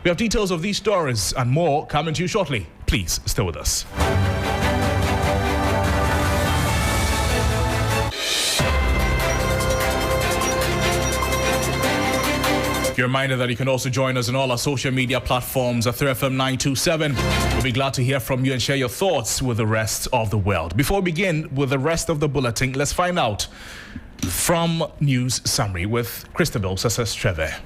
We have details of these stories and more coming to you shortly. Please stay with us. Your reminder that you can also join us on all our social media platforms at 3FM 927. We'll be glad to hear from you and share your thoughts with the rest of the world. Before we begin with the rest of the bulletin, let's find out from News Summary with Christabel Treve.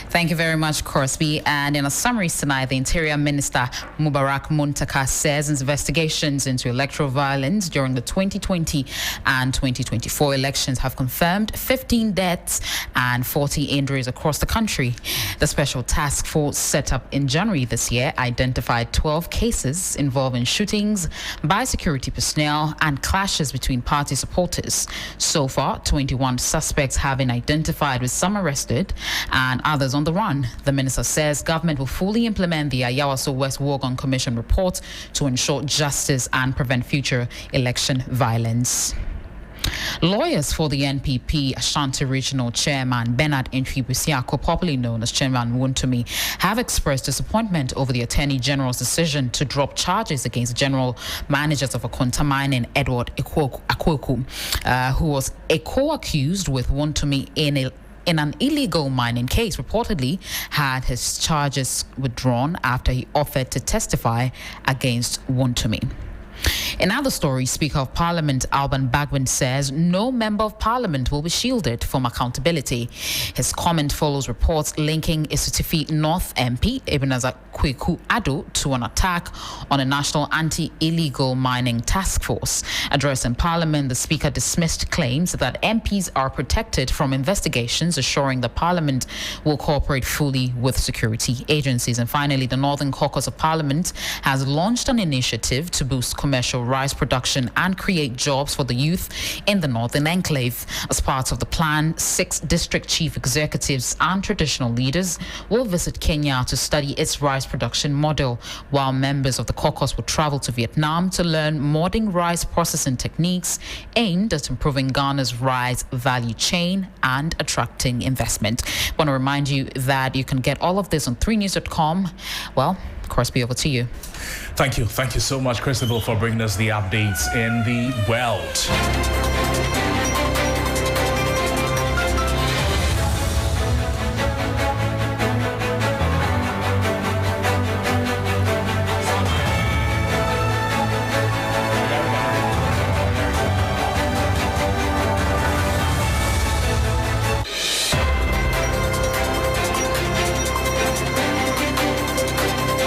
Thank you very much, Crosby. And in a summary tonight, the Interior Minister Mubarak Muntaka says investigations into electoral violence during the 2020 and 2024 elections have confirmed 15 deaths and 40 injuries across the country. The special task force set up in January this year identified 12 cases involving shootings by security personnel and clashes between party supporters. So far, 21 suspects have been identified, with some arrested and others on the run. The minister says government will fully implement the Ayawaso West Wogon Commission report to ensure justice and prevent future election violence. Lawyers for the NPP Ashanti Regional Chairman Bernard Ntwi-Busiako, popularly known as Chairman Wontumi, have expressed disappointment over the Attorney General's decision to drop charges against general managers of Akonta Mining, Edward Akwoku, who was a co-accused with Wontumi in an illegal mining case. Reportedly had his charges withdrawn after he offered to testify against Wontumi. In other stories, Speaker of Parliament Alban Bagwin says no member of Parliament will be shielded from accountability. His comment follows reports linking Asiedu-Dartey North MP Ebenezer Kweku-Addo to an attack on a national anti-illegal mining task force. Addressing Parliament, the Speaker dismissed claims that MPs are protected from investigations, assuring the Parliament will cooperate fully with security agencies. And finally, the Northern Caucus of Parliament has launched an initiative to boost commercial rice production and create jobs for the youth in the Northern Enclave. As part of the plan, 6 district chief executives and traditional leaders will visit Kenya to study its rice production model, while members of the caucus will travel to Vietnam to learn modern rice processing techniques aimed at improving Ghana's rice value chain and attracting investment. I want to remind you that you can get all of this on 3news.com. Well, Crosby, over to you. Thank you so much, Christabel, for bringing us the updates in the world.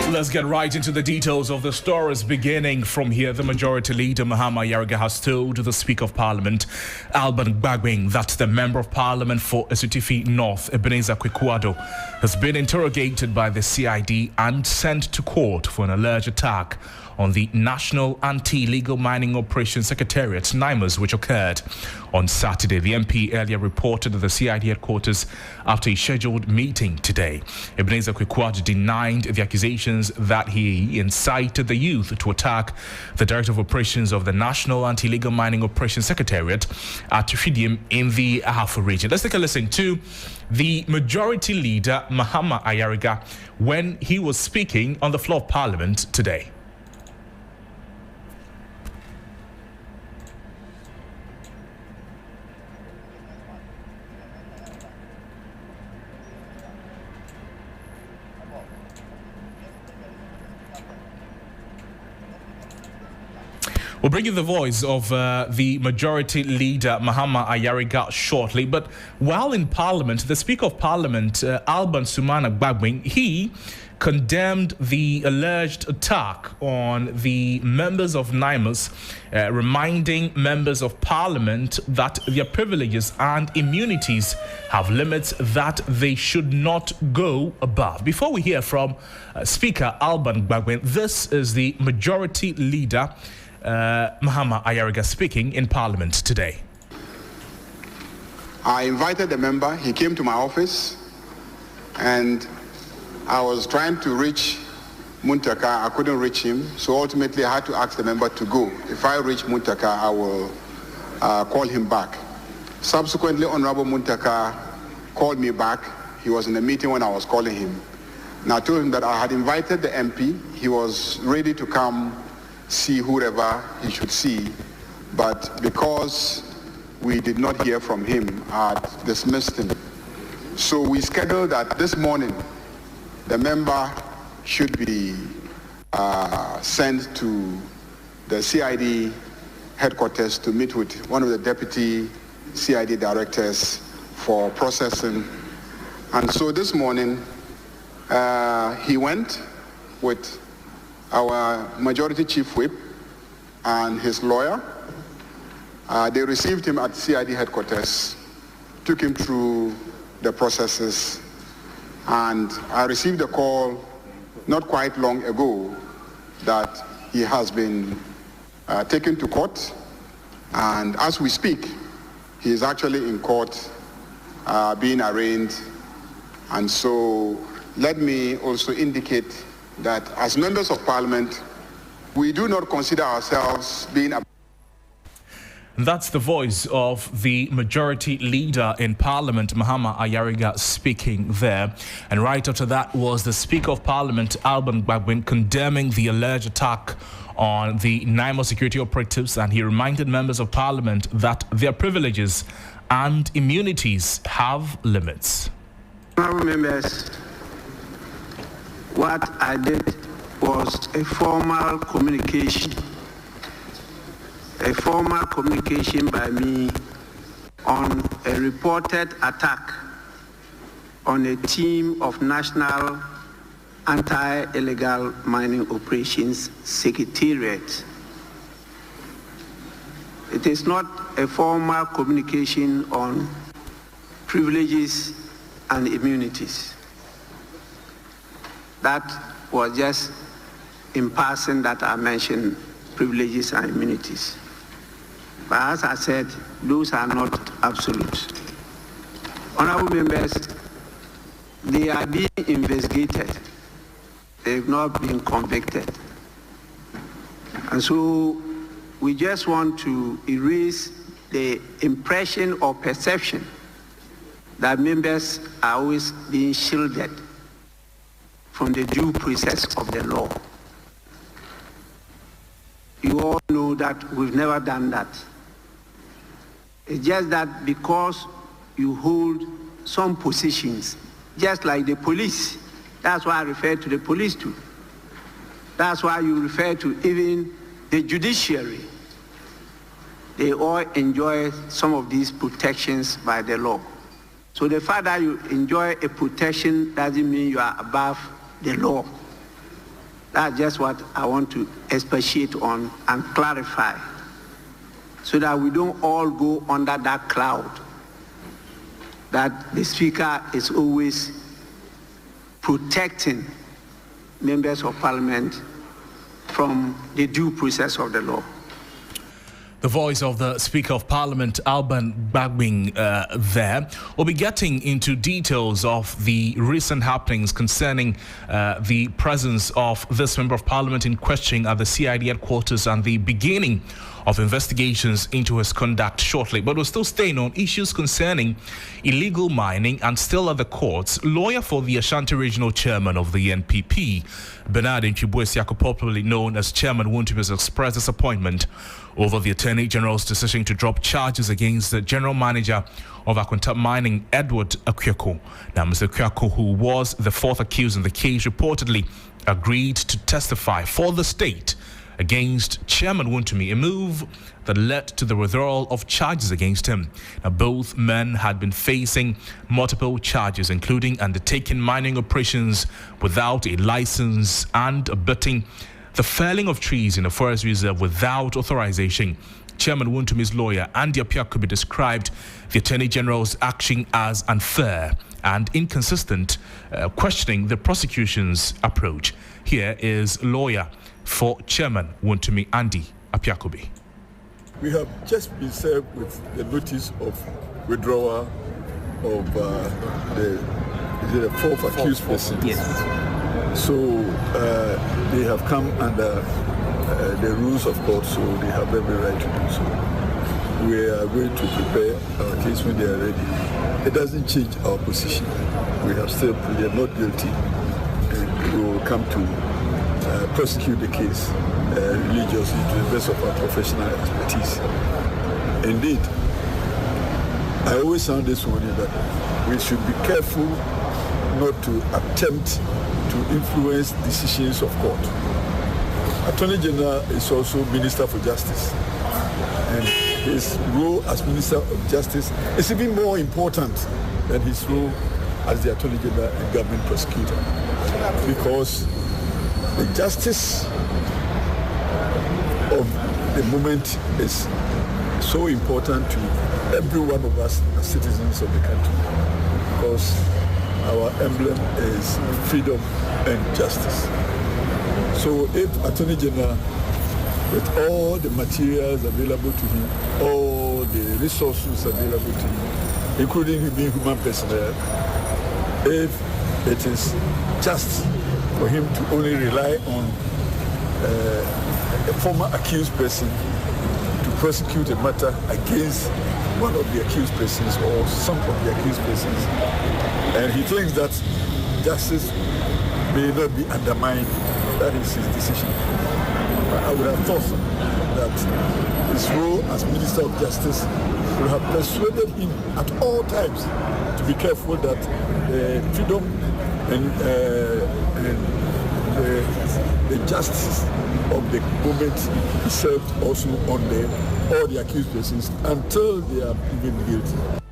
Let's get right into the details of the stories, beginning from here. The Majority Leader Mahama Ayariga has told the Speaker of Parliament Alban Bagwin that the Member of Parliament for Asiedu-Dartey North Ebenezer Kweku-Addo has been interrogated by the CID and sent to court for an alleged attack on the National Anti-Illegal Mining Operations Secretariat, NIMOS, which occurred on Saturday. The MP earlier reported at the CID headquarters after a scheduled meeting today. Ebenezer Kweku-Addo denied the accusations that he incited the youth to attack the Director of Operations of the National Anti-Illegal Mining Operations Secretariat at Fidium in the Ahafo region. Let's take a listen to the Majority Leader Mahama Ayariga when he was speaking on the floor of Parliament today. We'll bring you the voice of the Majority Leader Mahama Ayariga shortly. But while in Parliament, the Speaker of Parliament, Alban Sumana Bagwin, he condemned the alleged attack on the members of NIMOS, reminding members of Parliament that their privileges and immunities have limits that they should not go above. Before we hear from Speaker Alban Bagwin, this is the Majority Leader Mahama Ayariga speaking in Parliament today. I invited the member. He came to my office and I was trying to reach Muntaka. I couldn't reach him, so ultimately I had to ask the member to go. If I reach Muntaka, I will call him back. Subsequently, Honorable Muntaka called me back. He was in a meeting when I was calling him. And I told him that I had invited the MP. He was ready to come see whoever he should see. But because we did not hear from him, I had dismissed him. So we scheduled that this morning the member should be sent to the CID headquarters to meet with one of the deputy CID directors for processing. And so this morning he went with our majority chief whip and his lawyer. They received him at CID headquarters, took him through the processes, and I received a call not quite long ago that he has been taken to court, and as we speak, he is actually in court being arraigned. And so let me also indicate that as members of parliament, we do not consider ourselves being That's the voice of the majority leader in Parliament, Mahama Ayariga, speaking there. And right after that was the Speaker of Parliament, Alban Gbagwin, condemning the alleged attack on the NIMO security operatives, and he reminded members of Parliament that their privileges and immunities have limits. Honourable members, what I did was a formal communication by me on a reported attack on a team of National Anti-Illegal Mining Operations Secretariat. It is not a formal communication on privileges and immunities. That was just in passing that I mentioned privileges and immunities. But as I said, those are not absolute. Honourable members, they are being investigated. They've not been convicted. And so we just want to erase the impression or perception that members are always being shielded from the due process of the law. You all know that we've never done that. It's just that because you hold some positions, just like the police, that's why I refer to the police too. That's why you refer to even the judiciary. They all enjoy some of these protections by the law. So the fact that you enjoy a protection doesn't mean you are above the law. That's just what I want to expatiate on and clarify, so that we don't all go under that cloud, that the Speaker is always protecting members of Parliament from the due process of the law. The voice of the Speaker of Parliament, Alban Gbagwin, there. We'll be getting into details of the recent happenings concerning the presence of this Member of Parliament in question at the CID headquarters and the beginning of investigations into his conduct shortly. But we're still staying on issues concerning illegal mining and still at the courts. Lawyer for the Ashanti Regional Chairman of the NPP, Bernard Nchibuesiako, popularly known as Chairman Wontumi, has expressed disappointment over the Attorney General's decision to drop charges against the General Manager of Akwanta Mining, Edward Akwiako. Now, Mr. Akwiako, who was the fourth accused in the case, reportedly agreed to testify for the state against Chairman Wontumi, a move that led to the withdrawal of charges against him. Now, both men had been facing multiple charges, including undertaking mining operations without a license and abetting the felling of trees in a forest reserve without authorization. Chairman Wontumi's lawyer, Andy Apiakubi, described the Attorney General's action as unfair and inconsistent, questioning the prosecution's approach. Here is lawyer for Chairman Wontumi, Andy Apiakubi. We have just been served with the notice of withdrawal of the fourth accused person. Yes. So they have come under the rules of court, so they have every right to do so. We are going to prepare our case when they are ready. It doesn't change our position. We have still pleaded not guilty, and come to prosecute the case religiously to the best of our professional expertise. Indeed, I always sound this warning that we should be careful not to attempt to influence decisions of court. Attorney General is also Minister for Justice, and his role as Minister of Justice is even more important than his role as the Attorney General and government prosecutor, because the justice of the moment is so important to every one of us as citizens of the country, because our emblem is freedom and justice. So if Attorney General, with all the materials available to him, all the resources available to him, including him being human personnel, if it is just for him to only rely on a former accused person to prosecute a matter against one of the accused persons or some of the accused persons, and he thinks that justice may not be undermined, that is his decision. I would have thought that his role as Minister of Justice would have persuaded him at all times to be careful that freedom and the justice of the moment is served also on all the accused persons until they are proven guilty.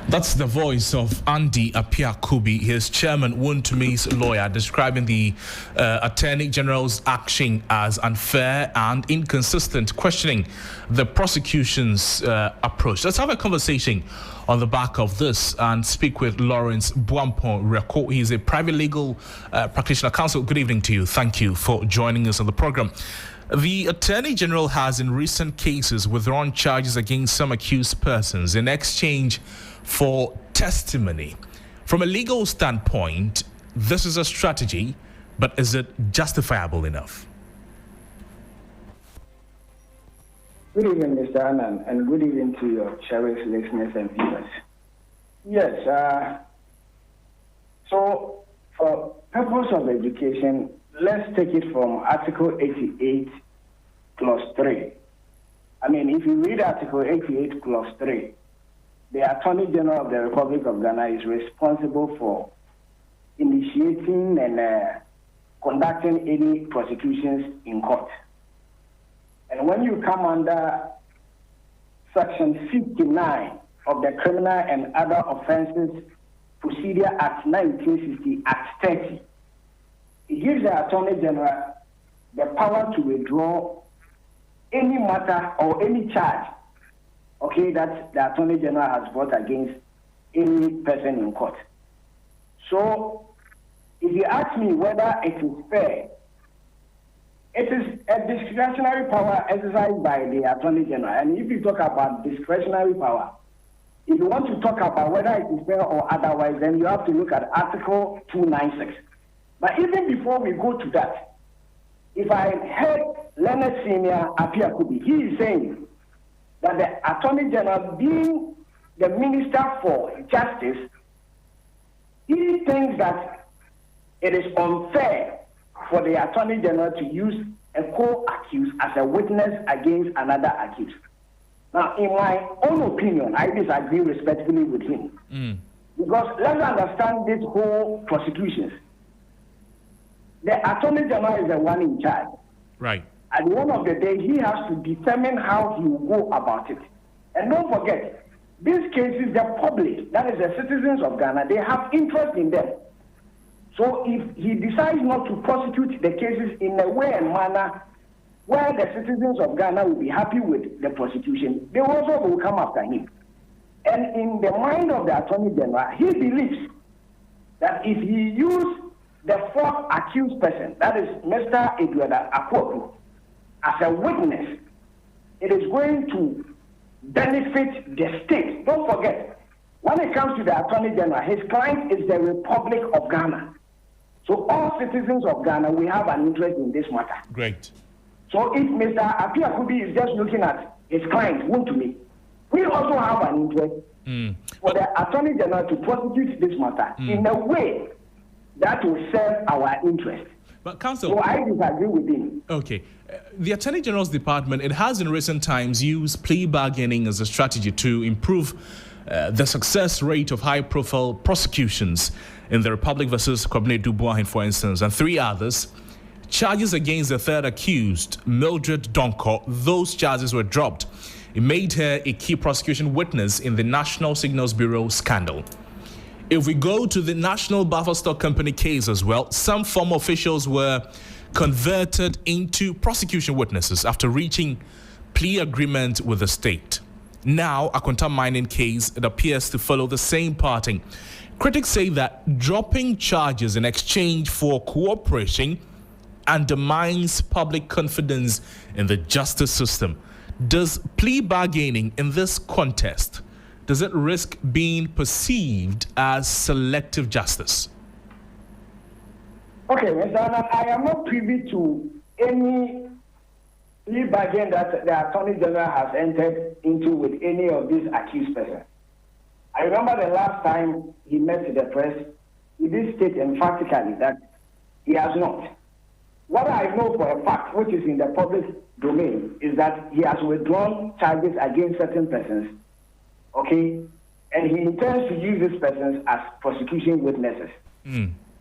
That's the voice of Andy Appiah-Kubi, his chairman, Wuntumi's lawyer, describing the Attorney General's action as unfair and inconsistent, questioning the prosecution's approach. Let's have a conversation on the back of this and speak with Lawrence Buampong-Reko. He's a private legal practitioner. Counsel, good evening to you. Thank you for joining us on the program. The Attorney General has in recent cases withdrawn charges against some accused persons in exchange for testimony. From a legal standpoint, this is a strategy, but is it justifiable enough? Good evening, Mr. Annan, and good evening to your cherished listeners and viewers. Yes, so for purpose of education, let's take it from Article 88, Clause 3. I mean, if you read Article 88, Clause 3, the Attorney General of the Republic of Ghana is responsible for initiating and conducting any prosecutions in court. And when you come under Section 59 of the Criminal and Other Offences Procedure Act 1960, Act 30, it gives the Attorney General the power to withdraw any matter or any charge, okay, that the Attorney General has brought against any person in court. So, if you ask me whether it is fair, it is a discretionary power exercised by the Attorney General. And if you talk about discretionary power, if you want to talk about whether it is fair or otherwise, then you have to look at Article 296. But even before we go to that, if I heard Leonard Senior Appiah-Kubi, he is saying that the Attorney General, being the Minister for Justice, he thinks that it is unfair for the Attorney General to use a co-accused as a witness against another accused. Now, in my own opinion, I disagree respectfully with him. Because let's understand this whole prosecutions. The Attorney General is the one in charge. Right. At the end of the day, he has to determine how he will go about it. And don't forget, these cases, the public, that is the citizens of Ghana, they have interest in them. So if he decides not to prosecute the cases in a way and manner where the citizens of Ghana will be happy with the prosecution, they also will come after him. And in the mind of the Attorney General, he believes that if he used the fourth accused person, that is Mr. Edward Akwoku, as a witness, it is going to benefit the state. Don't forget, when it comes to the Attorney General, his client is the Republic of Ghana. So all citizens of Ghana, we have an interest in this matter. Great. So if Mr. Appiah-Kubi is just looking at his client, Wuntumi, we also have an interest for the Attorney General to prosecute this matter in a way that will serve our interest. But Counsel, so I disagree with him. Okay. The Attorney General's Department, it has in recent times used plea bargaining as a strategy to improve the success rate of high-profile prosecutions in the Republic versus Kwabena Dubois, for instance, and 3 others. Charges against the third accused, Mildred Donko, those charges were dropped. It made her a key prosecution witness in the National Signals Bureau scandal. If we go to the National Buffer Stock Company case as well, some former officials were converted into prosecution witnesses after reaching plea agreement with the state. Now, a Akwanta mining case, it appears to follow the same pattern. Critics say that dropping charges in exchange for cooperation undermines public confidence in the justice system. Does plea bargaining in this contest, does it risk being perceived as selective justice? Okay, Mr. Anand, I am not privy to any plea bargain that the Attorney General has entered into with any of these accused persons. I remember the last time he met the press, he did state emphatically that he has not. What I know for a fact, which is in the public domain, is that he has withdrawn charges against certain persons, okay, and he intends to use these persons as prosecution witnesses.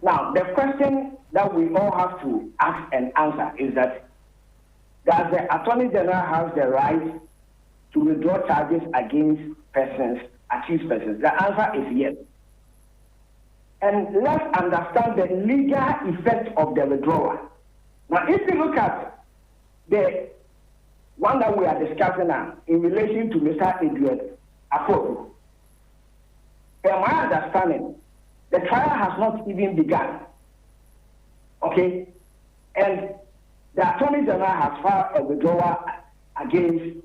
Now, the question that we all have to ask and answer is that, does the Attorney General have the right to withdraw charges against persons, accused persons? The answer is yes. And let's understand the legal effect of the withdrawal. Now, if you look at the one that we are discussing now in relation to Mr. Asiedu-Dartey, from my understanding, the trial has not even begun. Okay? And the Attorney General has filed a withdrawal against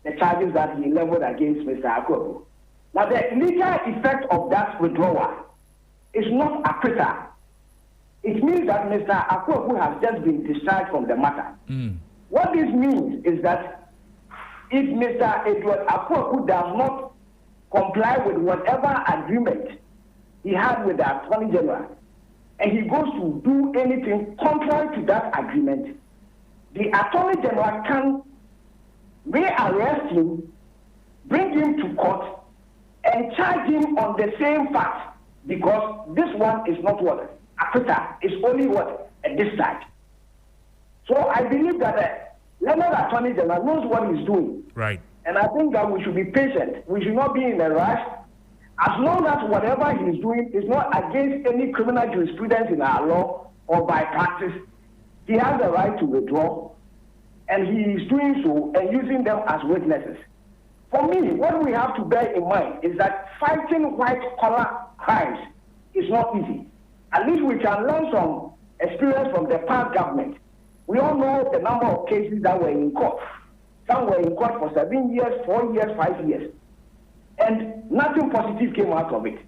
the charges that he leveled against Mr. Asiedu. Now, the legal effect of that withdrawal is not acquittal. It means that Mr. Asiedu has just been discharged from the matter. What this means is that if Mr. Asiedu does not comply with whatever agreement he had with the Attorney General, and he goes to do anything contrary to that agreement, the Attorney General can rearrest him, bring him to court, and charge him on the same fact, because this one is not what? Acquittal. It's only what? A discharge. So I believe that the Leonard Attorney General knows what he's doing. Right. And I think that we should be patient. We should not be in a rush. As long as whatever he's doing is not against any criminal jurisprudence in our law or by practice, he has the right to withdraw, and he is doing so and using them as witnesses. For me, what we have to bear in mind is that fighting white-collar crimes is not easy. At least we can learn some experience from the past government. We all know the number of cases that were in court. Some were in court for 7 years, 4 years, 5 years. And nothing positive came out of it.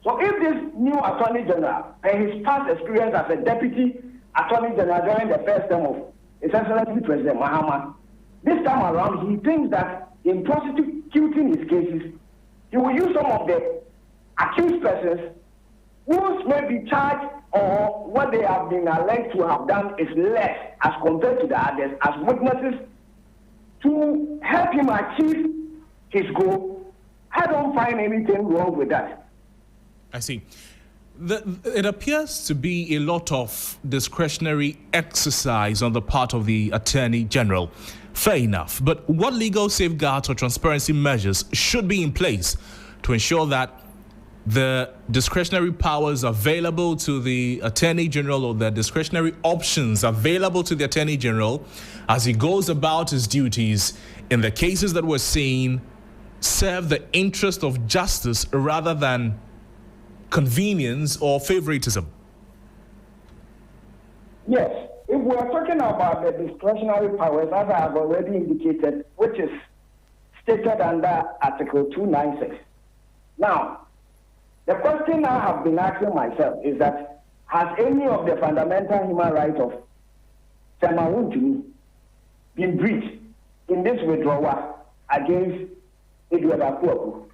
So if this new Attorney General and his past experience as a Deputy Attorney General during the first term of His Excellency President Mahama, this time around he thinks that in prosecuting his cases, he will use some of the accused persons who may be charged or what they have been alleged to have done is less as compared to the others as witnesses to help him achieve his goal. I don't find anything wrong with that. I see. It appears to be a lot of discretionary exercise on the part of the Attorney General. Fair enough. But what legal safeguards or transparency measures should be in place to ensure that the discretionary powers available to the Attorney General or the discretionary options available to the Attorney General as he goes about his duties in the cases that we're seeing serve the interest of justice rather than convenience or favoritism? Yes, if we are talking about the discretionary powers, as I have already indicated, which is stated under Article 296. Now, the question I have been asking myself is that, has any of the fundamental human rights of Samaruntumi been breached in this withdrawal against Asiedu-Dartey?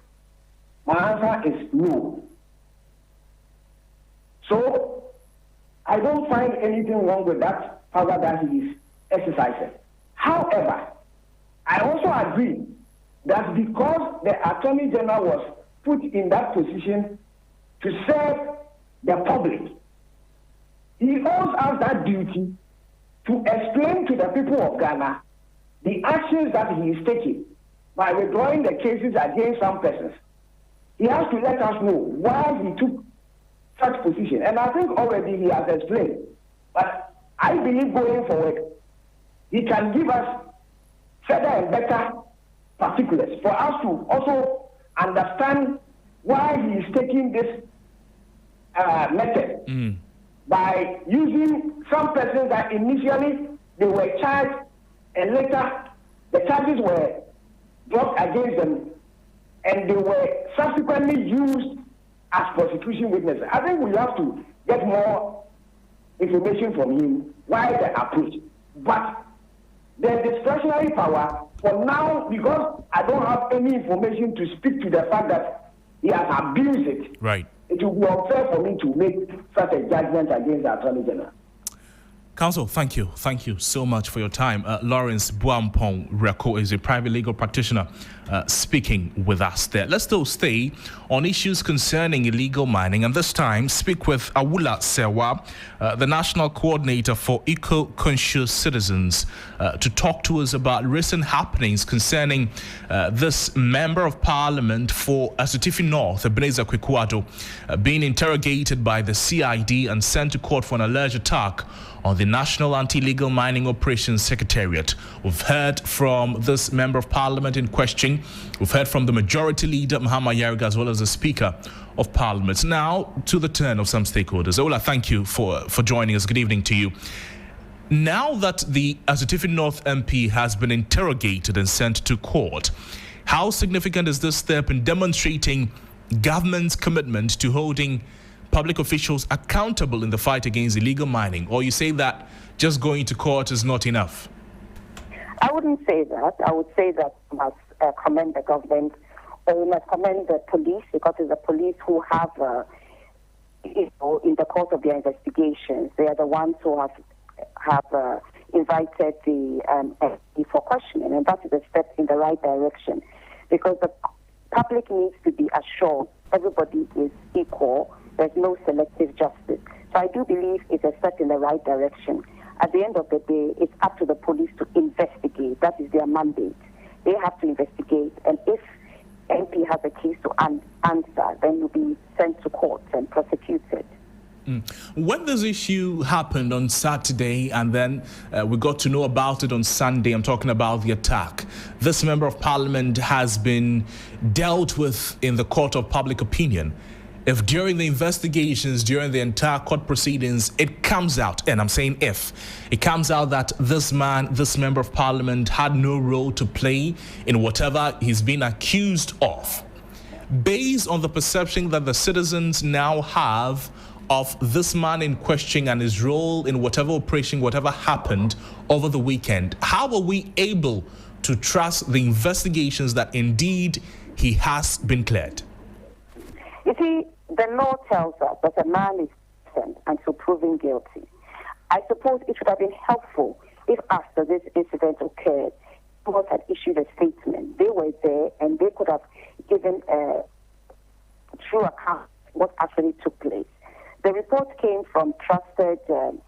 My answer is no. So I don't find anything wrong with that power that he is exercising. However, I also agree that because the Attorney General was put in that position to serve the public, he owes us that duty to explain to the people of Ghana the actions that he is taking by withdrawing the cases against some persons. He has to let us know why he took such position. And I think already he has explained. But I believe going forward, he can give us further and better particulars for us to also understand why he is taking this method by using some persons that initially they were charged and later the charges were dropped against them and they were subsequently used as prosecution witnesses. I think we have to get more information from him why the approach. But the discretionary power, for now, because I don't have any information to speak to the fact that he has abused it, right, it will be unfair for me to make such a judgment against the Attorney General. Counsel, thank you. Thank you so much for your time. Lawrence Buampong Reko is a private legal practitioner speaking with us there. Let's still stay on issues concerning illegal mining, and this time speak with Awula Sewa, the National Coordinator for Eco-Conscious Citizens, to talk to us about recent happenings concerning this Member of Parliament for Asiedu-Dartey North, Ebenezer Kwekuado, being interrogated by the CID and sent to court for an alleged attack on the National Anti-Illegal Mining Operations Secretariat. We've heard from this Member of Parliament in question. We've heard from the Majority Leader, Mahama Yarga, as well as the Speaker of Parliament. Now, to the turn of some stakeholders. Ola, thank you for joining us. Good evening to you. Now that the Asiedu-Dartey North MP has been interrogated and sent to court, how significant is this step in demonstrating government's commitment to holding public officials accountable in the fight against illegal mining? Or you say that just going to court is not enough? I wouldn't say that. I would say that we must commend the government, or we must commend the police, because it's the police who have, in the course of their investigations, they are the ones who have invited the MP for questioning, and that is a step in the right direction, because the public needs to be assured everybody is equal. There's no selective justice. So I do believe it's a step in the right direction. At the end of the day, it's up to the police to investigate. That is their mandate. They have to investigate. And if MP has a case to answer, then you'll be sent to court and prosecuted. When this issue happened on Saturday and then we got to know about it on Sunday, I'm talking about the attack, this Member of Parliament has been dealt with in the court of public opinion. If during the investigations, during the entire court proceedings, it comes out, and I'm saying if, it comes out that this Member of Parliament had no role to play in whatever he's been accused of, based on the perception that the citizens now have of this man in question and his role in whatever operation, whatever happened over the weekend, how are we able to trust the investigations that indeed he has been cleared? You see, the law tells us that a man is innocent until proven guilty. I suppose it would have been helpful if after this incident occurred, people had issued a statement. They were there and they could have given a true account of what actually took place. The report came from trusted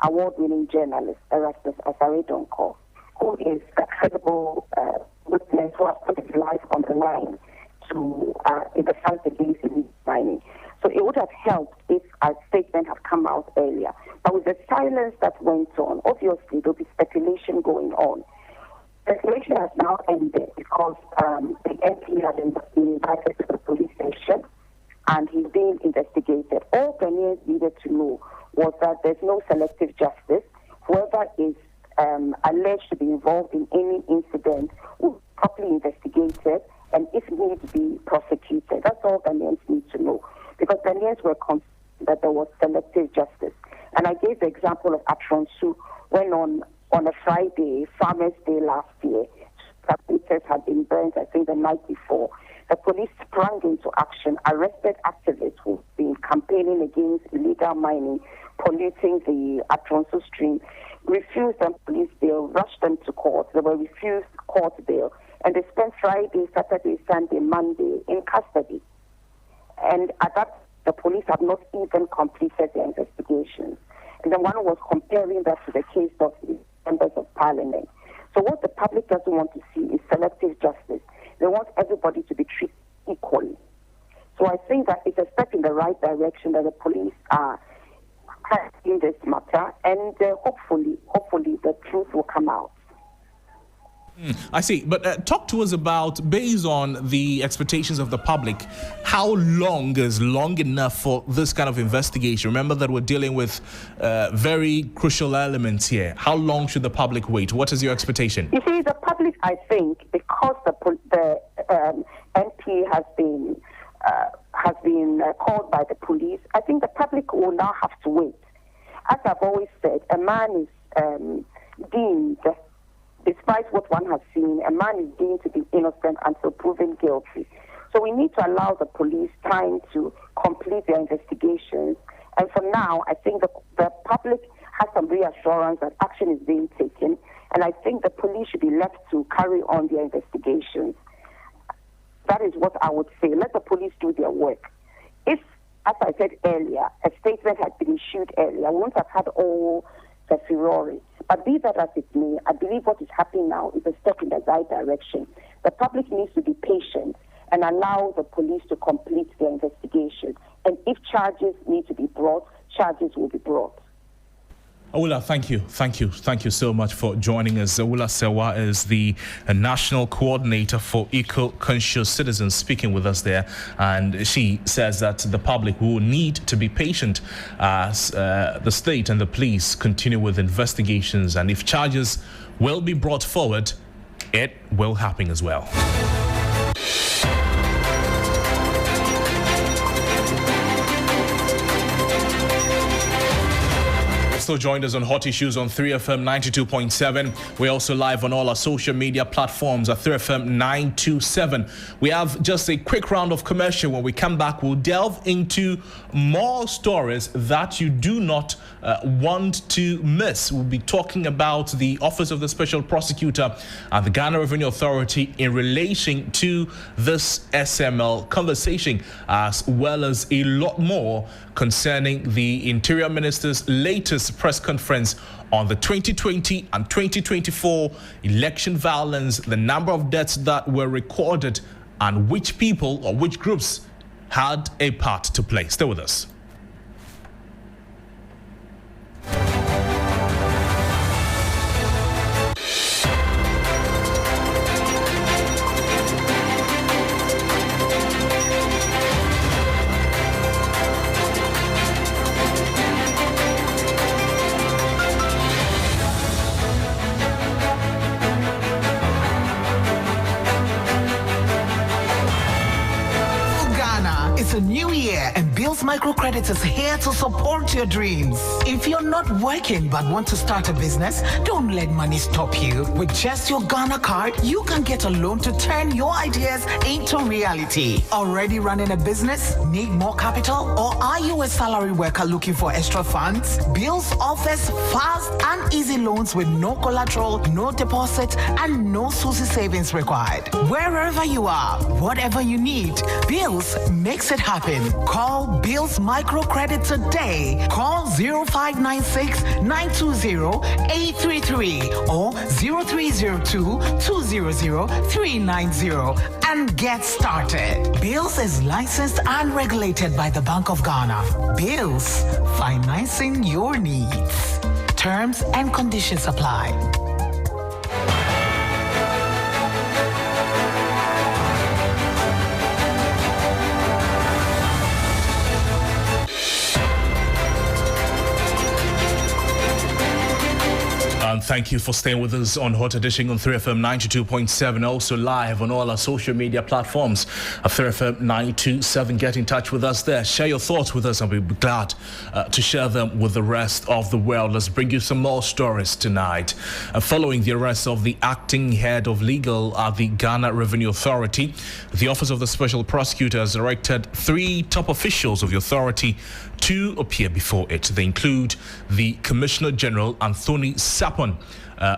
award-winning journalist Erastus Asiedu-Dartey, who is a credible witness who has put his life on the line to in the fight against illegal mining. So it would have helped if a statement had come out earlier. But with the silence that went on, obviously there will be speculation going on. Speculation has now ended because the MP has been invited to the police station and he's being investigated. All Ghanaians needed to know was that there's no selective justice. Whoever is alleged to be involved in any incident will be properly investigated and if need be prosecuted. That's all Ghanaians need to know. Because Ghanaians were concerned that there was selective justice. And I gave the example of Atronsu when on a Friday, Farmers' Day last year, protesters had been burnt, I think, the night before. The police sprang into action, arrested activists who've been campaigning against illegal mining, polluting the Atronso stream, refused them police bail, rushed them to court. They were refused court bail, and they spent Friday, Saturday, Sunday, Monday in custody. And at that, the police have not even completed their investigations. And then one was comparing that to the case of the members of parliament. So what the public doesn't want to see is selective justice. They want everybody to be treated equally. So I think that it's a step in the right direction that the police are in this matter, and hopefully the truth will come out. I see. But talk to us about, based on the expectations of the public, how long is long enough for this kind of investigation? Remember that we're dealing with very crucial elements here. How long should the public wait? What is your expectation? You see, the public, I think, because the MP has been called by the police, I think the public will now have to wait. As I've always said, a man is deemed, despite what one has seen, a man is deemed to be innocent until proven guilty. So we need to allow the police time to complete their investigations. And for now, I think the public has some reassurance that action is being taken. And I think the police should be left to carry on their investigations. That is what I would say. Let the police do their work. If, as I said earlier, a statement had been issued earlier, I wouldn't have had all the furore. But be that as it may, I believe what is happening now is a step in the right direction. The public needs to be patient and allow the police to complete their investigation. And if charges need to be brought, charges will be brought. Awula, thank you. Thank you so much for joining us. Awula Sewa is the National Coordinator for Eco-Conscious Citizens speaking with us there. And she says that the public will need to be patient as the state and the police continue with investigations. And if charges will be brought forward, it will happen as well. Still joined us on Hot Issues on 3FM 92.7. We're also live on all our social media platforms at 3FM 927. We have just a quick round of commercial. When we come back, we'll delve into more stories that you do not want to miss. We'll be talking about the Office of the Special Prosecutor and the Ghana Revenue Authority in relation to this SML conversation, as well as a lot more concerning the Interior Minister's latest press conference on the 2020 and 2024 election violence, the number of deaths that were recorded, and which people or which groups had a part to play. Stay with us. Microcredit is here to support your dreams. If you're not working but want to start a business, don't let money stop you. With just your Ghana card, you can get a loan to turn your ideas into reality. Already running a business? Need more capital? Or are you a salary worker looking for extra funds? Bills offers fast and easy loans with no collateral, no deposit, and no SUSI savings required. Wherever you are, whatever you need, Bills makes it happen. Call Bills Microcredit today. Call 0596 920 833 or 0302 200 390 and get started. Bills is licensed and regulated by the Bank of Ghana. Bills, financing your needs. Terms and conditions apply. And thank you for staying with us on Hot Edition on 3FM 92.7, also live on all our social media platforms at 3FM 927. Get in touch with us there. Share your thoughts with us and we'll be glad to share them with the rest of the world. Let's bring you some more stories tonight. Following the arrest of the acting head of legal at the Ghana Revenue Authority, the Office of the Special Prosecutor has directed 3 top officials of the authority to appear before it. They include the Commissioner General Anthony Sapon,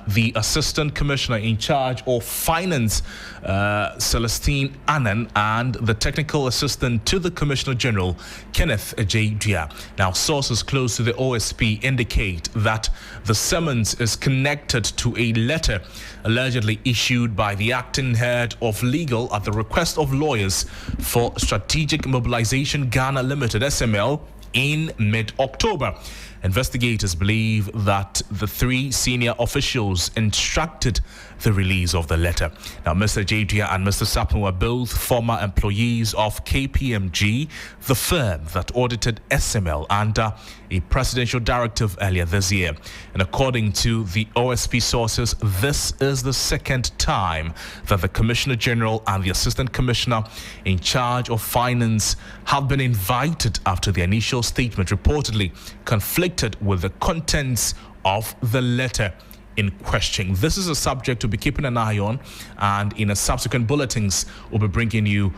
the Assistant Commissioner in charge of Finance, Celestine Annan, and the Technical Assistant to the Commissioner General, Kenneth Asiedu-Dartey. Now, sources close to the OSP indicate that the summons is connected to a letter allegedly issued by the acting head of legal at the request of lawyers for Strategic Mobilization Ghana Limited, SML, in mid-October. Investigators believe that the 3 senior officials instructed the release of the letter. Now, Mr. Asiedu-Dartey and Mr. Sapon were both former employees of KPMG, the firm that audited SML under a presidential directive earlier this year. And according to the OSP sources, this is the second time that the Commissioner General and the Assistant Commissioner in charge of Finance have been invited after the initial statement reportedly conflicted with the contents of the letter in question. This is a subject to be keeping an eye on, and in a subsequent bulletins we'll be bringing you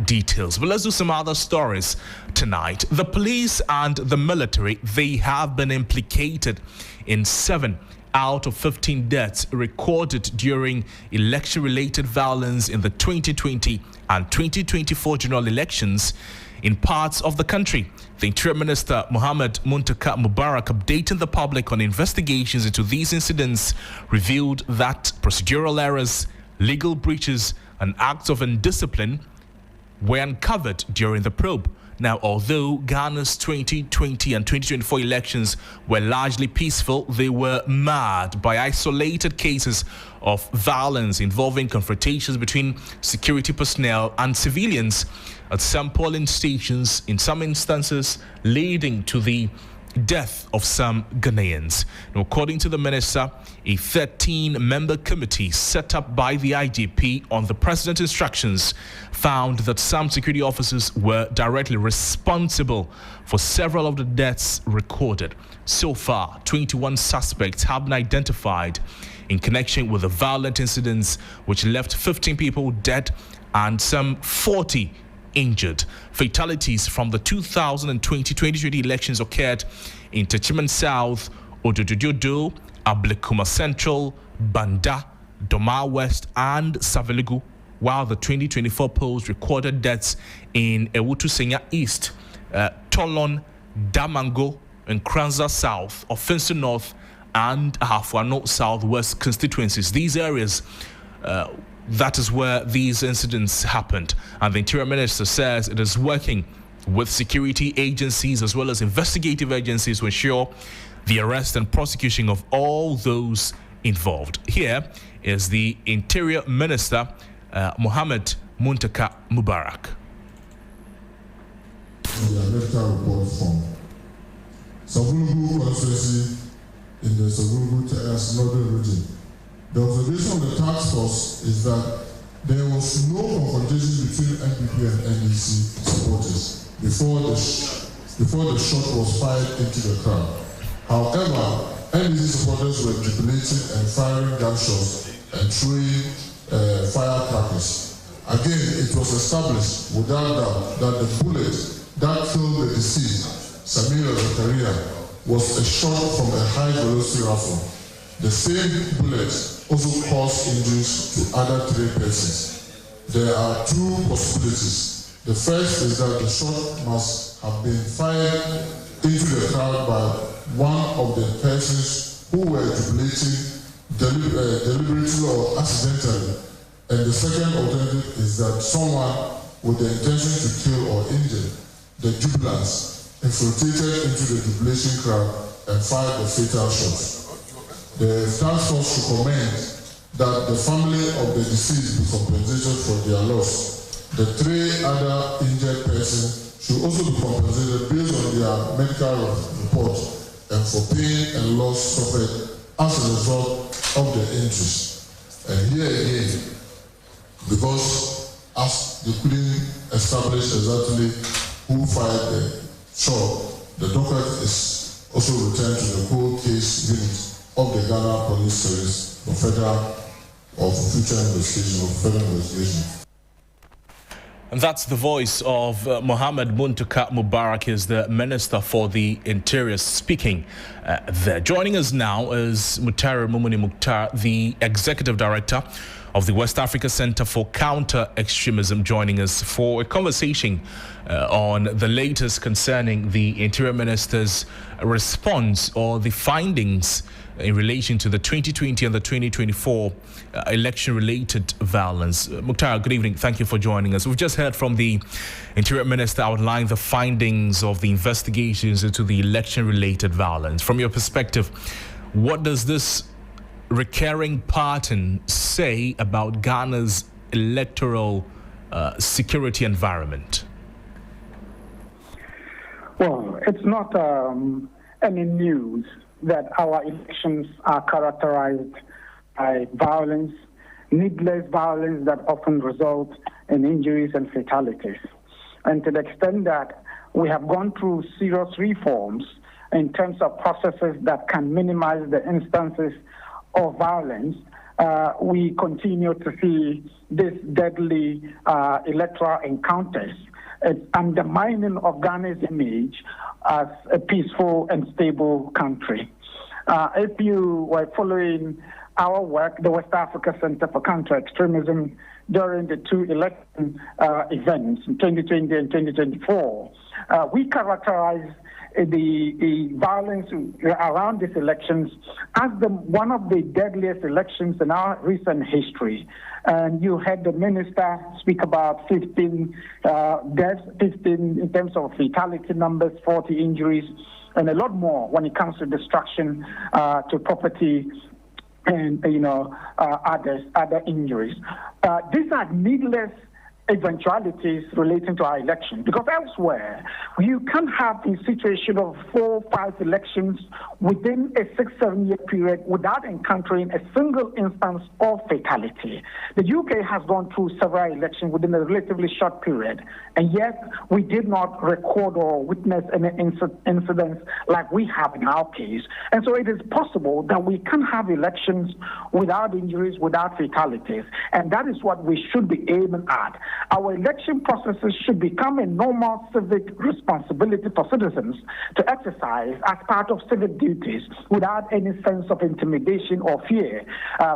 details. But let's do some other stories tonight. The police and the military, they have been implicated in 7 out of 15 deaths recorded during election-related violence in the 2020 and 2024 general elections in parts of the country. The Interior Minister Mohammed Muntaka Mubarak, updating the public on investigations into these incidents, revealed that procedural errors, legal breaches, and acts of indiscipline were uncovered during the probe. Now, although Ghana's 2020 and 2024 elections were largely peaceful, they were marred by isolated cases of violence involving confrontations between security personnel and civilians at some polling stations, in some instances leading to the death of some Ghanaians. Now, according to the minister, a 13-member committee set up by the IGP on the president's instructions found that some security officers were directly responsible for several of the deaths recorded. So far, 21 suspects have been identified in connection with the violent incidents which left 15 people dead and some 40 injured. Fatalities from the 2020-2020 elections occurred in Techiman South, Odododo, Ablekuma Central, Banda, Doma West, and Savelugu, while the 2024 polls recorded deaths in Ewutu-Senya East, Tolon, Damango, and Kranza South, Offensive North, and Ahafuano Southwest constituencies. These areas that is where these incidents happened, and the Interior Minister says it is working with security agencies as well as investigative agencies to ensure the arrest and prosecution of all those involved. Here is the Interior Minister, Mohammed Muntaka Mubarak. The electoral report from Savelugu constituency in the Savelugu Northern region. The observation of the task force is that there was no confrontation between NPP and NDC supporters before the shot was fired into the crowd. However, NDC supporters were jubilating and firing gunshots and throwing firecrackers. Again, it was established without doubt that the bullet that killed the deceased, Samira Zakaria, was a shot from a high-velocity rifle. The same bullet also caused injuries to other 3 persons. There are 2 possibilities. The first is that the shot must have been fired into the crowd by one of the persons who were jubilating deliberately or accidentally. And the second alternative is that someone with the intention to kill or injure the jubilants infiltrated into the jubilation crowd and fired the fatal shot. The task force should commend that the family of the deceased be compensated for their loss. The 3 other injured persons should also be compensated based on their medical report and for pain and loss suffered as a result of the injuries. And here again, because as they couldn't establish exactly who fired the shot, the docket is also returned to the cold case unit of the Ghana Police Service for further or for future investigation or further investigation. And that's the voice of Mohammed Muntaka Mubarak, is the Minister for the Interior, speaking there. Joining us now is Mutare Mumuni Mukhtar, the Executive Director of the West Africa Center for Counter-Extremism, joining us for a conversation on the latest concerning the Interior Minister's response or the findings in relation to the 2020 and the 2024 election-related violence. Mukhtar, good evening. Thank you for joining us. We've just heard from the Interior Minister outline the findings of the investigations into the election-related violence. From your perspective, what does this recurring pattern say about Ghana's electoral security environment? Well, it's not any news that our elections are characterized by violence, needless violence that often result in injuries and fatalities. And to the extent that we have gone through serious reforms in terms of processes that can minimize the instances of violence, we continue to see this deadly electoral encounters undermining of Ghana's image as a peaceful and stable country. If you were following our work, the West Africa Center for Counter-Extremism, during the two election events in 2020 and 2024, we characterize the violence around these elections as one of the deadliest elections in our recent history. And you had the minister speak about 15 deaths, 15 in terms of fatality numbers, 40 injuries, and a lot more when it comes to destruction to property and other injuries. These are needless eventualities relating to our election, because elsewhere you can have a situation of 4 or 5 elections within a 6-7 year period without encountering a single instance of fatality. The UK has gone through several elections within a relatively short period, and yet we did not record or witness any incidents like we have in our case. And so it is possible that we can have elections without injuries, without fatalities, and that is what we should be aiming at. Our election processes should become a normal civic responsibility for citizens to exercise as part of civic duties without any sense of intimidation or fear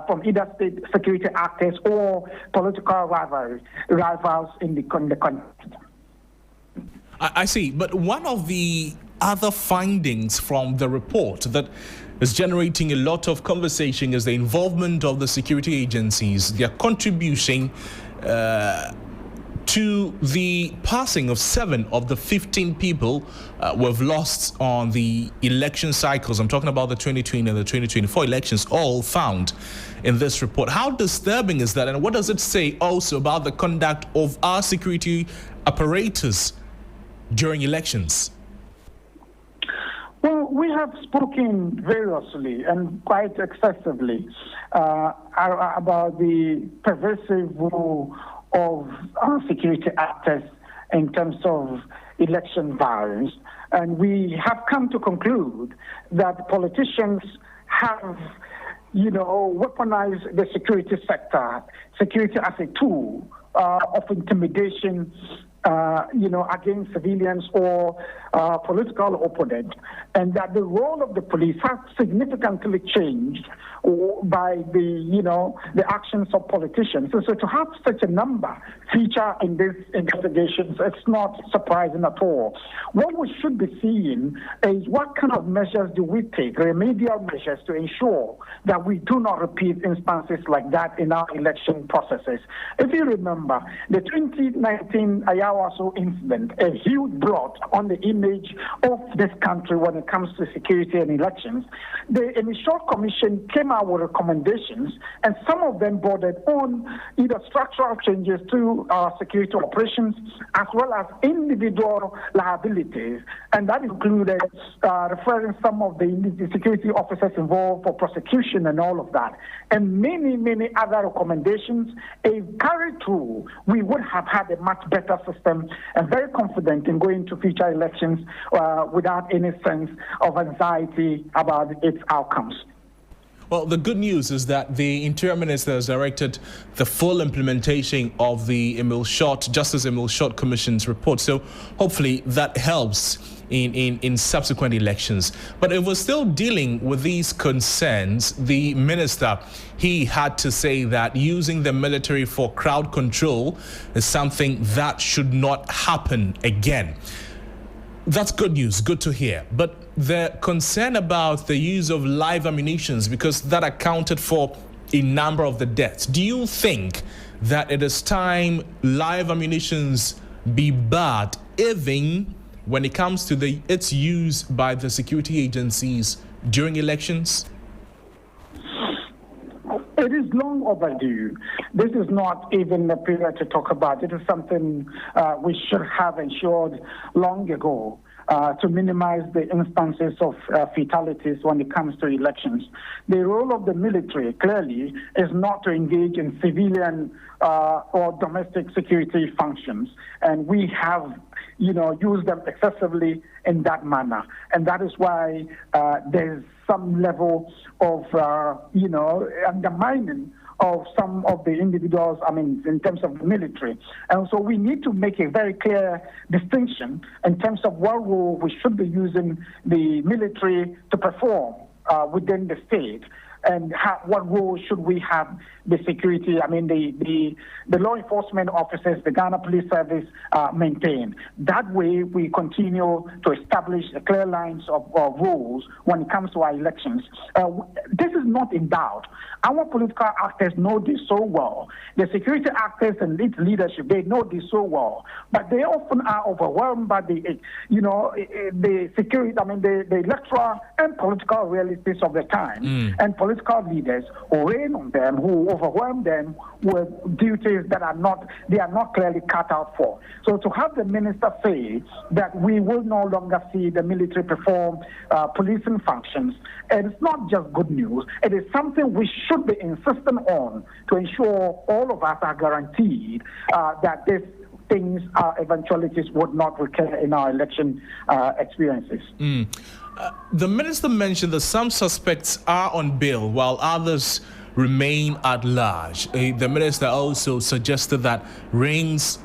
from either state security actors or political rivals in the country. I see, but one of the other findings from the report that is generating a lot of conversation is the involvement of the security agencies, their contribution to the passing of 7 of the 15 people we've lost on the election cycles. I'm talking about the 2020 and the 2024 elections, all found in this report. How disturbing is that, and what does it say also about the conduct of our security apparatus during elections? Well, we have spoken variously and quite excessively about the pervasive role of our security actors in terms of election violence. And we have come to conclude that politicians have, weaponized the security sector, security as a tool of intimidation, against civilians or political opponents, and that the role of the police has significantly changed by the actions of politicians. So to have such a number feature in these investigations, it's not surprising at all. What we should be seeing is what kind of measures do we take, remedial measures, to ensure that we do not repeat instances like that in our election processes. If you remember, the 2019 Ayawaso incident, a huge blot on the image of this country when it comes to security and elections, the Initial Commission came out with recommendations, and some of them bordered on either structural changes to our security operations as well as individual liabilities, and that included referring some of the security officers involved for prosecution and all of that, and many, many other recommendations. If carried through, we would have had a much better system and very confident in going to future elections without any sense of anxiety about its outcomes. Well, the good news is that the Interior Minister has directed the full implementation of the Justice Emil Short Commission's report. So hopefully that helps in subsequent elections. But if we're still dealing with these concerns, the minister, he had to say that using the military for crowd control is something that should not happen again. That's good news, good to hear. But the concern about the use of live ammunition, because that accounted for a number of the deaths. Do you think that it is time live ammunition be barred, even when it comes to its use by the security agencies during elections? It is long overdue. This is not even a period to talk about. It is something we should have ensured long ago to minimize the instances of fatalities when it comes to elections. The role of the military, clearly, is not to engage in civilian or domestic security functions. And we have used them excessively in that manner. And that is why there's some level of, undermining of some of the individuals, in terms of the military. And so we need to make a very clear distinction in terms of what role we should be using the military to perform within the state. And what role should we have the security, the law enforcement officers, the Ghana Police Service maintain. That way we continue to establish clear lines of rules when it comes to our elections. This is not in doubt. Our political actors know this so well. The security actors and its leadership, they know this so well. But they often are overwhelmed by the security, the electoral and political realities of the time. And political leaders who reign on them, who overwhelm them with duties that are not clearly cut out for. So to have the minister say that we will no longer see the military perform policing functions, and it's not just good news, it is something we should be insistent on to ensure all of us are guaranteed that these things, eventualities would not recur in our election experiences. The minister mentioned that some suspects are on bail while others remain at large. The minister also suggested that rains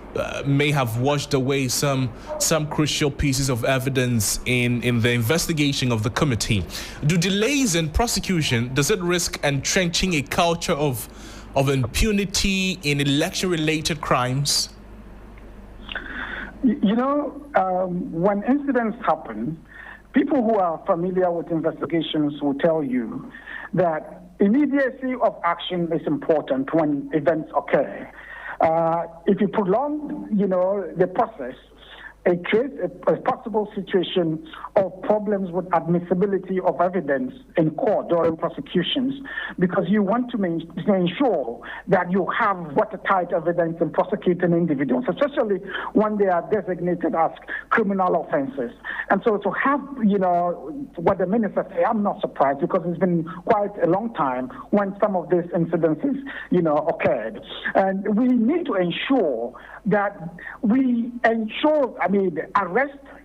may have washed away some crucial pieces of evidence in the investigation of the committee. Do delays in prosecution, does it risk entrenching a culture of impunity in election-related crimes? When incidents happen, people who are familiar with investigations will tell you that immediacy of action is important when events occur. If you prolong, the process, it creates a possible situation of problems with admissibility of evidence in court during prosecutions, because you want to ensure that you have watertight evidence in prosecuting individuals, especially when they are designated as criminal offenses. And so to have, what the minister say, I'm not surprised, because it's been quite a long time when some of these incidences, occurred. And we need to ensure that we ensure,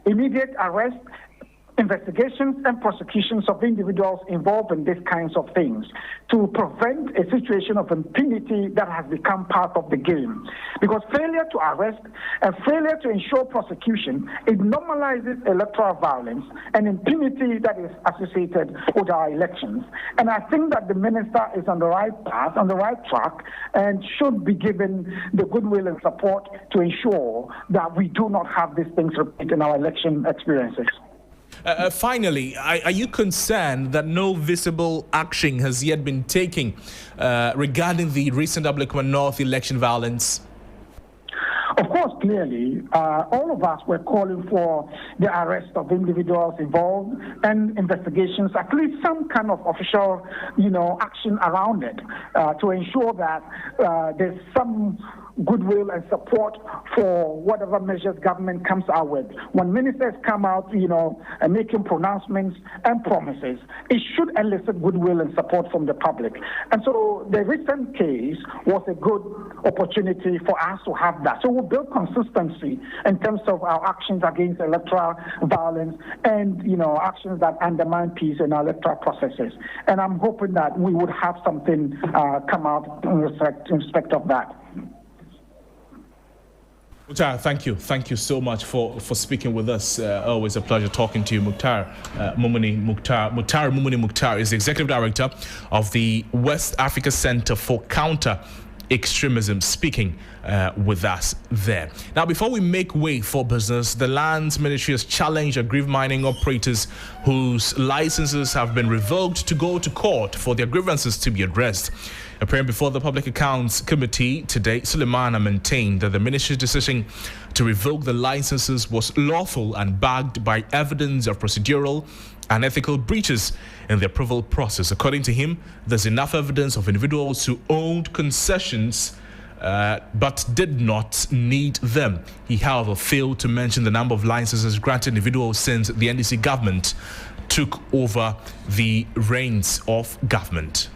immediate arrest, investigations and prosecutions of individuals involved in these kinds of things to prevent a situation of impunity that has become part of the game. Because failure to arrest and failure to ensure prosecution, it normalizes electoral violence and impunity that is associated with our elections. And I think that the minister is on the right path, on the right track, and should be given the goodwill and support to ensure that we do not have these things repeat in our election experiences. Finally, are you concerned that no visible action has yet been taken regarding the recent Ablekuma North election violence? Of course, clearly, all of us were calling for the arrest of individuals involved and investigations, at least some kind of official, action around it to ensure that there's some goodwill and support for whatever measures government comes out with. When ministers come out, and making pronouncements and promises, it should elicit goodwill and support from the public. And so the recent case was a good opportunity for us to have that. So we'll build consistency in terms of our actions against electoral violence and, actions that undermine peace in our electoral processes. And I'm hoping that we would have something come out in respect of that. Mukhtar, thank you. Thank you so much for speaking with us. Always a pleasure talking to you, Mukhtar. Mumuni Mukhtar is the Executive Director of the West Africa Center for Counter-Extremism, speaking with us there. Now, before we make way for business, the Lands Ministry has challenged aggrieved mining operators whose licenses have been revoked to go to court for their grievances to be addressed. Appearing before the Public Accounts Committee today, Sulemana maintained that the ministry's decision to revoke the licenses was lawful and backed by evidence of procedural and ethical breaches in the approval process. According to him, there's enough evidence of individuals who owned concessions but did not need them. He, however, failed to mention the number of licenses granted individuals since the NDC government took over the reins of government.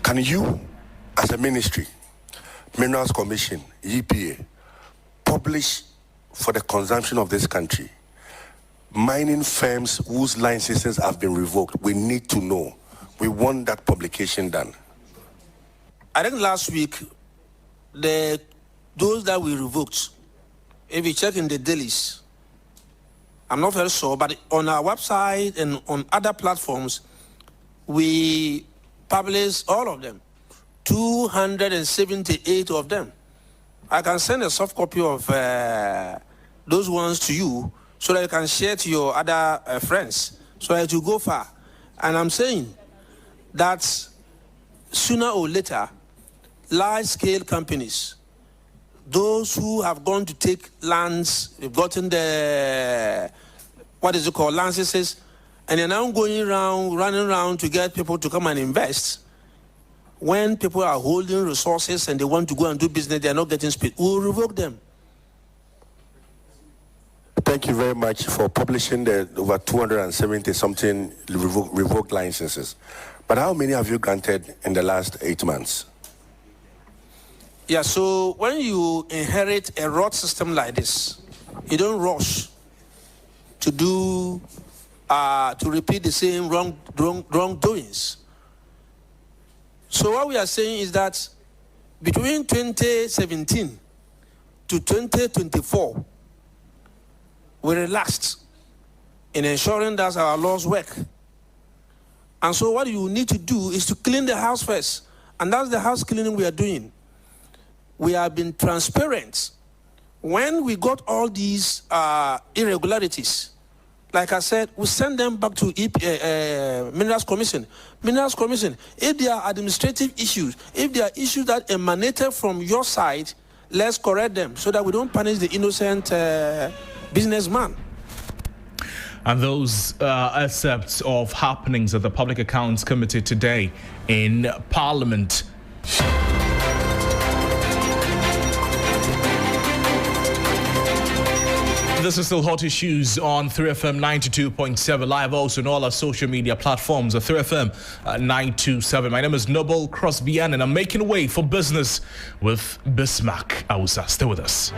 Can you, as a ministry, Minerals Commission, EPA, publish for the consumption of this country mining firms whose licenses have been revoked? We need to know. We want that publication done. I think last week, those that we revoked, if you check in the dailies, I'm not very sure, but on our website and on other platforms, we publish all of them, 278 of them. I can send a soft copy of those ones to you so that you can share to your other friends so that you go far. And I'm saying that sooner or later, large-scale companies, those who have gone to take lands, they've gotten the, licenses, and they're now running around to get people to come and invest. When people are holding resources and they want to go and do business, they're not getting speed. We'll revoke them. Thank you very much for publishing the over 270-something revoked licenses. But how many have you granted in the last 8 months? Yeah, so when you inherit a rot system like this, you don't rush to do to repeat the same wrongdoings. So what we are saying is that between 2017 to 2024, we relaxed in ensuring that our laws work. And so what you need to do is to clean the house first. And that's the house cleaning we are doing. We have been transparent. When we got all these irregularities, like I said, we send them back to Minerals Commission. Minerals Commission, if there are administrative issues, if there are issues that emanated from your side, let's correct them so that we don't punish the innocent businessman. And those excerpts of happenings at the Public Accounts Committee today in Parliament. This is still Hot Issues on 3FM 92.7 live, also on all our social media platforms at 3FM 927. My name is Noble Crosbyan and I'm making way for business with Bismarck Awusa. Stay with us.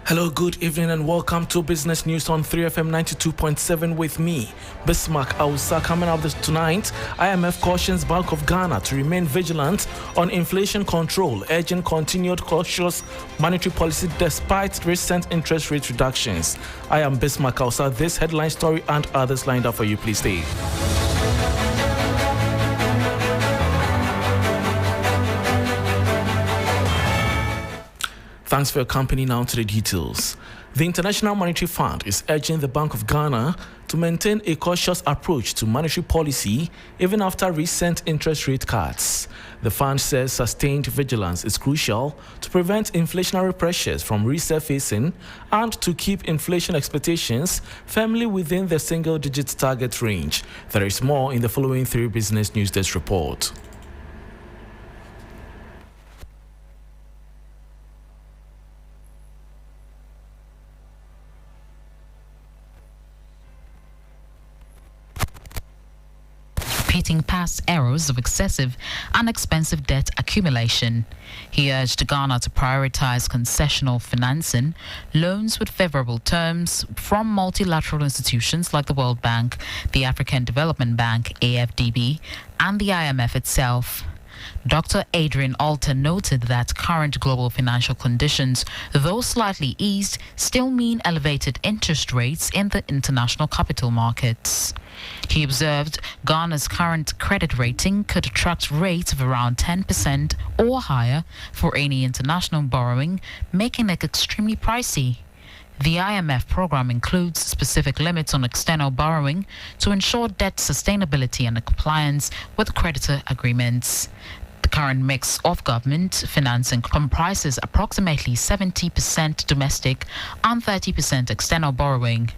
Hello, good evening and welcome to Business News on 3FM 92.7 with me, Bismarck Ausa. Coming up tonight, IMF cautions Bank of Ghana to remain vigilant on inflation control, urging continued cautious monetary policy despite recent interest rate reductions. I am Bismarck Ausa. This headline story and others lined up for you. Please stay. Thanks for your company. Now to the details. The International Monetary Fund is urging the Bank of Ghana to maintain a cautious approach to monetary policy even after recent interest rate cuts. The fund says sustained vigilance is crucial to prevent inflationary pressures from resurfacing and to keep inflation expectations firmly within the single-digit target range. There is more in the following 3 Business News Desk report. Past errors of excessive and expensive debt accumulation. He urged Ghana to prioritize concessional financing, loans with favorable terms from multilateral institutions like the World Bank, the African Development Bank, AFDB, and the IMF itself. Dr. Adrian Alter noted that current global financial conditions, though slightly eased, still mean elevated interest rates in the international capital markets. He observed Ghana's current credit rating could attract rates of around 10% or higher for any international borrowing, making it extremely pricey. The IMF program includes specific limits on external borrowing to ensure debt sustainability and compliance with creditor agreements. The current mix of government financing comprises approximately 70% domestic and 30% external borrowing.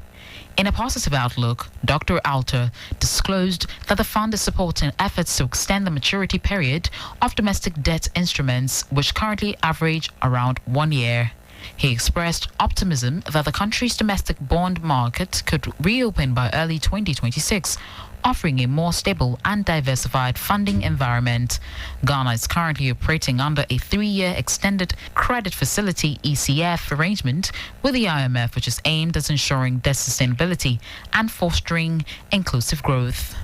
In a positive outlook, Dr. Alter disclosed that the fund is supporting efforts to extend the maturity period of domestic debt instruments, which currently average around 1 year. He expressed optimism that the country's domestic bond market could reopen by early 2026, offering a more stable and diversified funding environment. Ghana is currently operating under a 3-year extended credit facility ECF arrangement with the IMF, which is aimed at ensuring debt sustainability and fostering inclusive growth.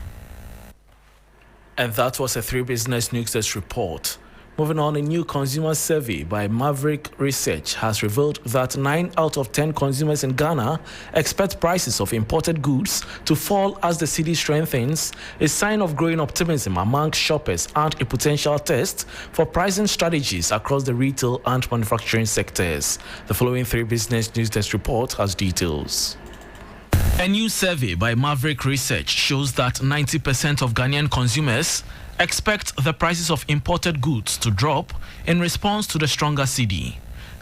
And that was a 3 Business News Desk report. Moving on, a new consumer survey by Maverick Research has revealed that 9 out of 10 consumers in Ghana expect prices of imported goods to fall as the city strengthens, a sign of growing optimism among shoppers and a potential test for pricing strategies across the retail and manufacturing sectors. The following 3 Business News Desk report has details. A new survey by Maverick Research shows that 90% of Ghanaian consumers expect the prices of imported goods to drop in response to the stronger cedi.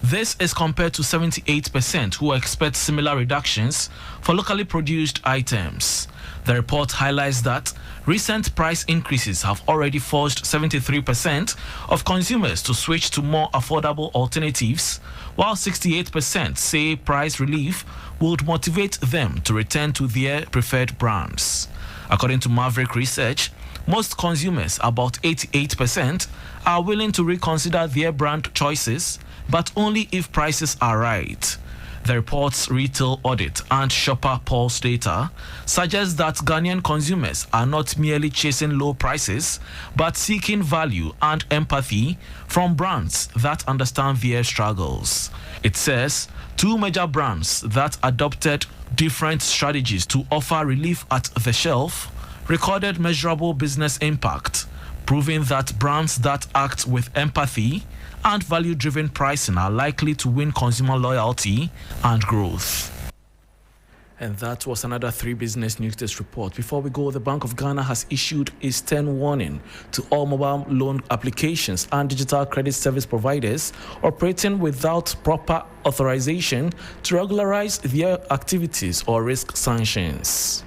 This is compared to 78% who expect similar reductions for locally produced items. The report highlights that recent price increases have already forced 73% of consumers to switch to more affordable alternatives, while 68% say price relief would motivate them to return to their preferred brands. According to Maverick Research, most consumers, about 88%, are willing to reconsider their brand choices, but only if prices are right. The report's retail audit and shopper pulse data suggests that Ghanaian consumers are not merely chasing low prices, but seeking value and empathy from brands that understand their struggles. It says 2 major brands that adopted different strategies to offer relief at the shelf recorded measurable business impact, proving that brands that act with empathy and value-driven pricing are likely to win consumer loyalty and growth. And that was another 3 Business News Desk report. Before we go, the Bank of Ghana has issued a stern warning to all mobile loan applications and digital credit service providers operating without proper authorization to regularize their activities or risk sanctions.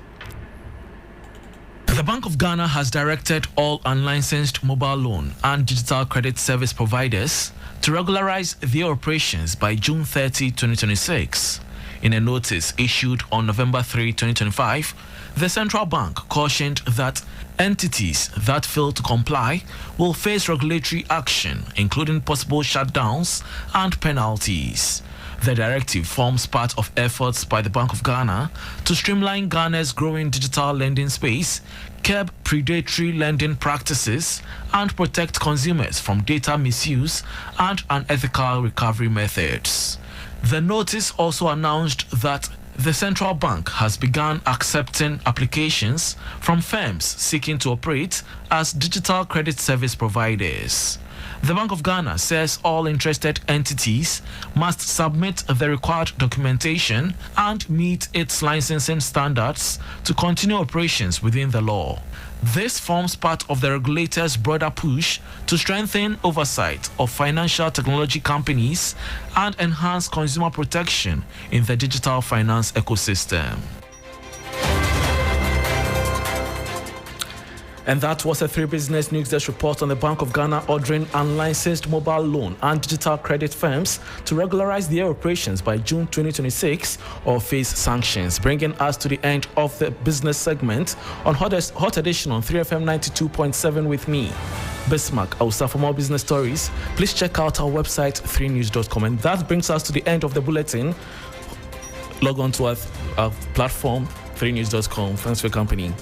The Bank of Ghana has directed all unlicensed mobile loan and digital credit service providers to regularize their operations by June 30, 2026. In a notice issued on November 3, 2025, the central bank cautioned that entities that fail to comply will face regulatory action, including possible shutdowns and penalties. The directive forms part of efforts by the Bank of Ghana to streamline Ghana's growing digital lending space, curb predatory lending practices, and protect consumers from data misuse and unethical recovery methods. The notice also announced that the central bank has begun accepting applications from firms seeking to operate as digital credit service providers. The Bank of Ghana says all interested entities must submit the required documentation and meet its licensing standards to continue operations within the law. This forms part of the regulator's broader push to strengthen oversight of financial technology companies and enhance consumer protection in the digital finance ecosystem. And that was a 3 Business News Desk report on the Bank of Ghana ordering unlicensed mobile loan and digital credit firms to regularize their operations by June 2026 or face sanctions, bringing us to the end of the business segment on Hot Edition on 3FM 92.7 with me, Bismarck. Also, for more business stories, please check out our website 3news.com. And that brings us to the end of the bulletin. Log on to our platform 3news.com. Thanks for your company.